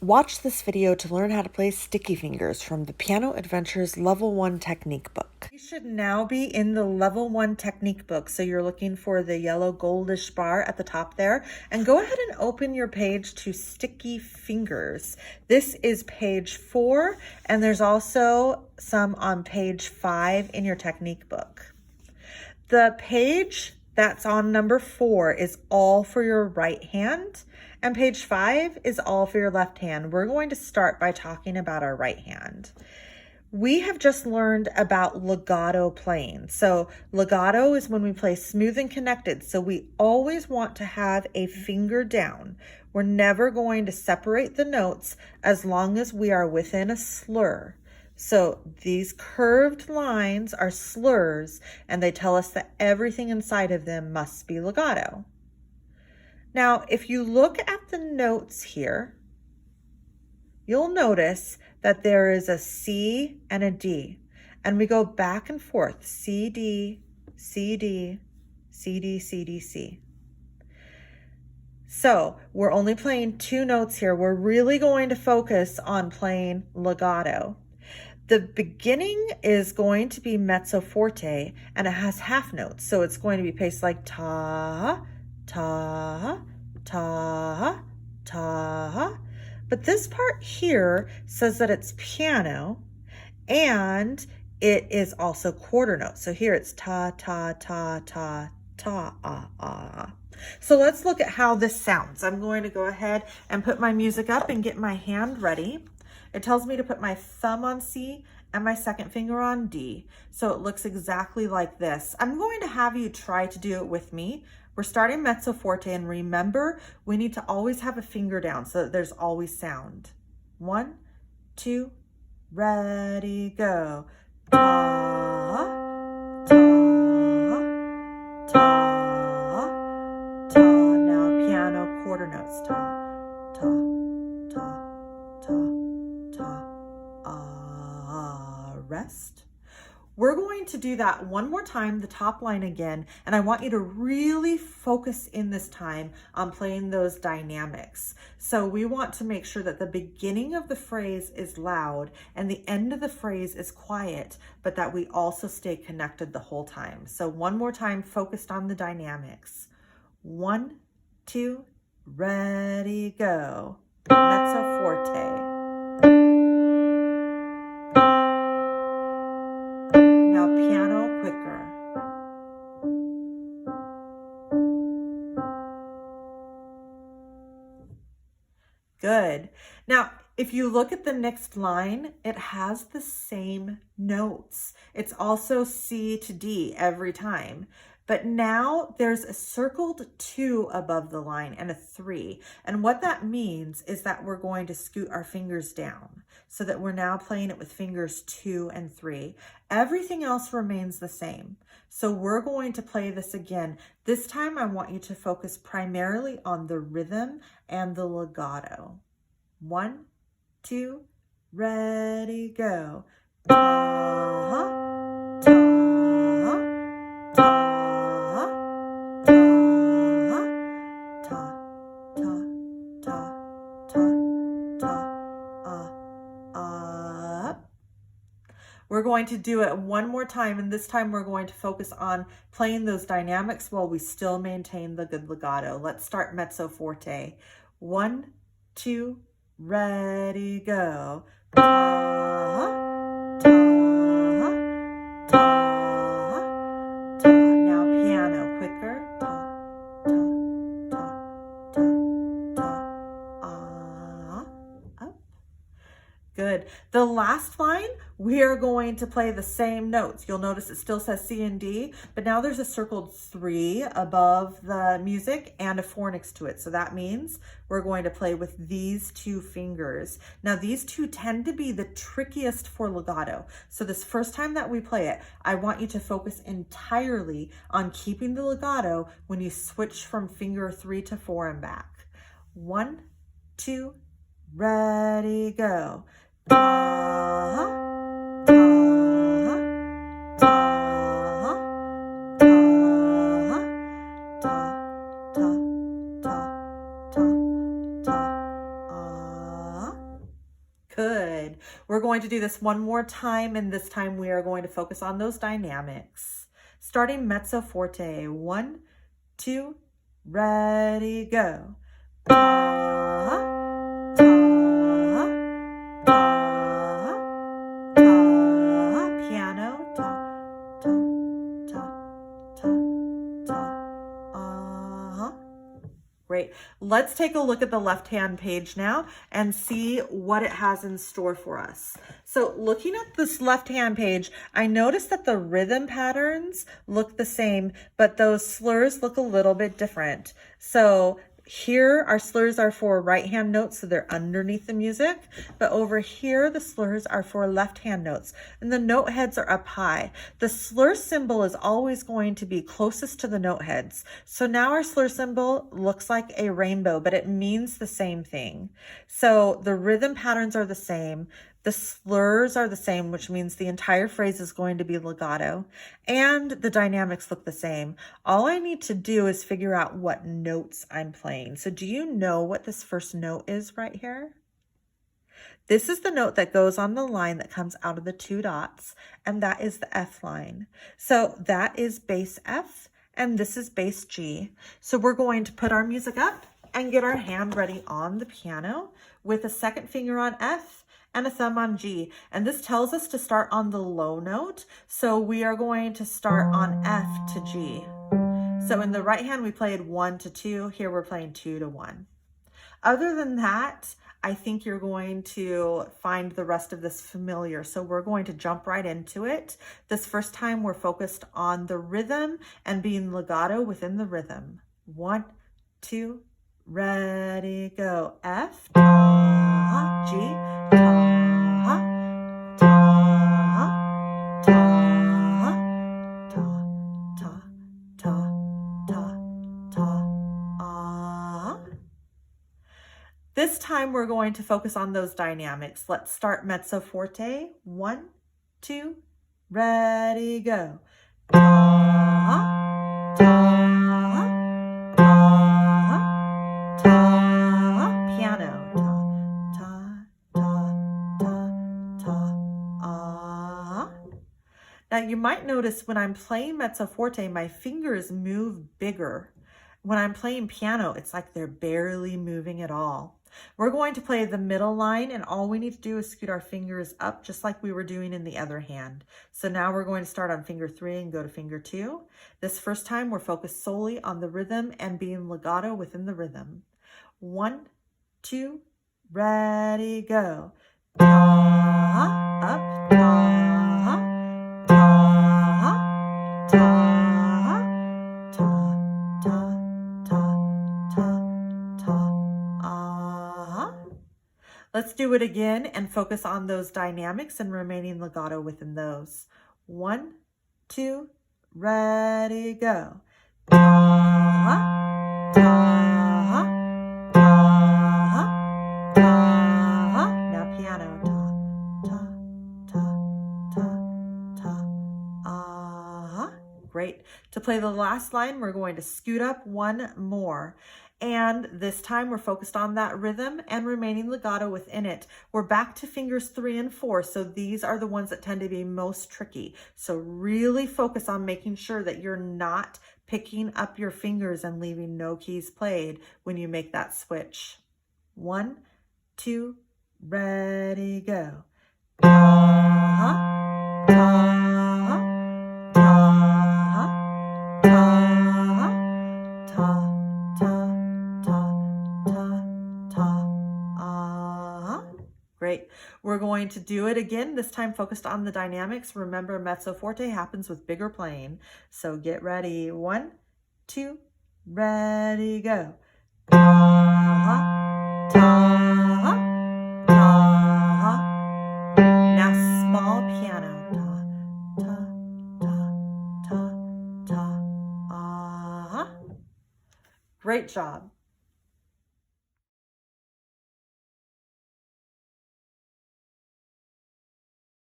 Watch this video to learn how to play Sticky Fingers from the Piano Adventures Level 1 Technique book. You should now be in the Level 1 Technique book, so you're looking for the yellow goldish bar at the top there, and go ahead and open your page to Sticky Fingers. This is page 4, and there's also some on page 5 in your technique book. The page that's on number 4 is all for your right hand, and page 5 is all for your left hand. We're going to start by talking about our right hand. We have just learned about legato playing. So legato is when we play smooth and connected. So we always want to have a finger down. We're never going to separate the notes as long as we are within a slur. So these curved lines are slurs, and they tell us that everything inside of them must be legato. Now, if you look at the notes here, you'll notice that there is a C and a D, and we go back and forth, C, D, C, D, C, D, C, D, C. So we're only playing 2 notes here. We're really going to focus on playing legato. The beginning is going to be mezzo forte, and it has half notes. So it's going to be paced like ta, ta, ta, ta. But this part here says that it's piano, and it is also quarter notes. So here it's ta, ta, ta, ta, ta, ah, ah. So let's look at how this sounds. I'm going to go ahead and put my music up and get my hand ready. It tells me to put my thumb on C and my second finger on D. So it looks exactly like this. I'm going to have you try to do it with me. We're starting mezzo forte, and remember, we need to always have a finger down so that there's always sound. 1, 2, ready, go. Ta, ta, ta, ta. Now piano quarter notes. Ta, ta, ta, ta, ta. Rest. We're going to do that one more time, the top line again, and I want you to really focus in this time on playing those dynamics. So we want to make sure that the beginning of the phrase is loud and the end of the phrase is quiet, but that we also stay connected the whole time. So one more time, focused on the dynamics. 1, 2, ready, go. Mezzo forte. Piano quicker. Good. Now, if you look at the next line, it has the same notes. It's also C to D every time. But now there's a circled 2 above the line and a 3. And what that means is that we're going to scoot our fingers down so that we're now playing it with fingers 2 and 3. Everything else remains the same. So we're going to play this again. This time I want you to focus primarily on the rhythm and the legato. 1, 2, ready, go. Ta, ta, ta. We're going to do it one more time, and this time we're going to focus on playing those dynamics while we still maintain the good legato. Let's start mezzo forte. 1, 2, ready, go. Ta, ta, ta, ta. Now piano quicker. Ta, ta, ta, ta, ta, ah, up. Good. The last line, we are going to play the same notes. You'll notice it still says C and D, but now there's a circled 3 above the music and a 4 next to it. So that means we're going to play with these 2 fingers. Now these 2 tend to be the trickiest for legato. So this first time that we play it, I want you to focus entirely on keeping the legato when you switch from finger 3 to 4 and back. 1, 2, ready, go. Ta, ta, ta, ta, ta, ta, ta, ta, ta, Good. We're going to do this one more time, and this time we are going to focus on those dynamics. Starting mezzo forte. 1, 2, ready, go. Ta, ta, ta, ta, piano, ta, ta, ta, ta, ta, Great. Let's take a look at the left-hand page now and see what it has in store for us. So looking at this left-hand page, I noticed that the rhythm patterns look the same, but those slurs look a little bit different. So here, our slurs are for right-hand notes, so they're underneath the music. But over here, the slurs are for left-hand notes, and the note heads are up high. The slur symbol is always going to be closest to the note heads. So now our slur symbol looks like a rainbow, but it means the same thing. So the rhythm patterns are the same. The slurs are the same, which means the entire phrase is going to be legato, and the dynamics look the same. All I need to do is figure out what notes I'm playing. So do you know what this first note is right here? This is the note that goes on the line that comes out of the 2 dots, and that is the F line. So that is bass F, and this is bass G. So we're going to put our music up and get our hand ready on the piano with a second finger on F and a thumb on G. And this tells us to start on the low note. So we are going to start on F to G. So in the right hand, we played 1 to 2. Here we're playing 2 to 1. Other than that, I think you're going to find the rest of this familiar. So we're going to jump right into it. This first time we're focused on the rhythm and being legato within the rhythm. 1, 2, ready, go. F, ta, G, ta, ta, ta, ta, ta, ta, ta, ta. This time we're going to focus on those dynamics. Let's start mezzo forte. 1, 2, ready, go. Ta, ta, Now you might notice when I'm playing mezzo forte, my fingers move bigger. When I'm playing piano, it's like they're barely moving at all. We're going to play the middle line, and all we need to do is scoot our fingers up just like we were doing in the other hand. So now we're going to start on finger 3 and go to finger 2. This first time we're focused solely on the rhythm and being legato within the rhythm. 1, 2, ready, go. Ta, up, ta. Let's do it again and focus on those dynamics and remaining legato within those. 1, 2, ready, go. Ta, ta, ta, ta. Now piano. Ta, ta, ta, ta, ta. Great. To play the last line, we're going to scoot up one more. And this time we're focused on that rhythm and remaining legato within it. We're back to fingers 3 and 4. So these are the ones that tend to be most tricky. So really focus on making sure that you're not picking up your fingers and leaving no keys played when you make that switch. 1, 2, ready, go. Ta, ta. Great. We're going to do it again, this time focused on the dynamics. Remember, mezzo forte happens with bigger playing. So get ready. 1, 2, ready, go. Ta, ta, ta. Now small piano. Ta, ta, ta, ta, ta. Great job.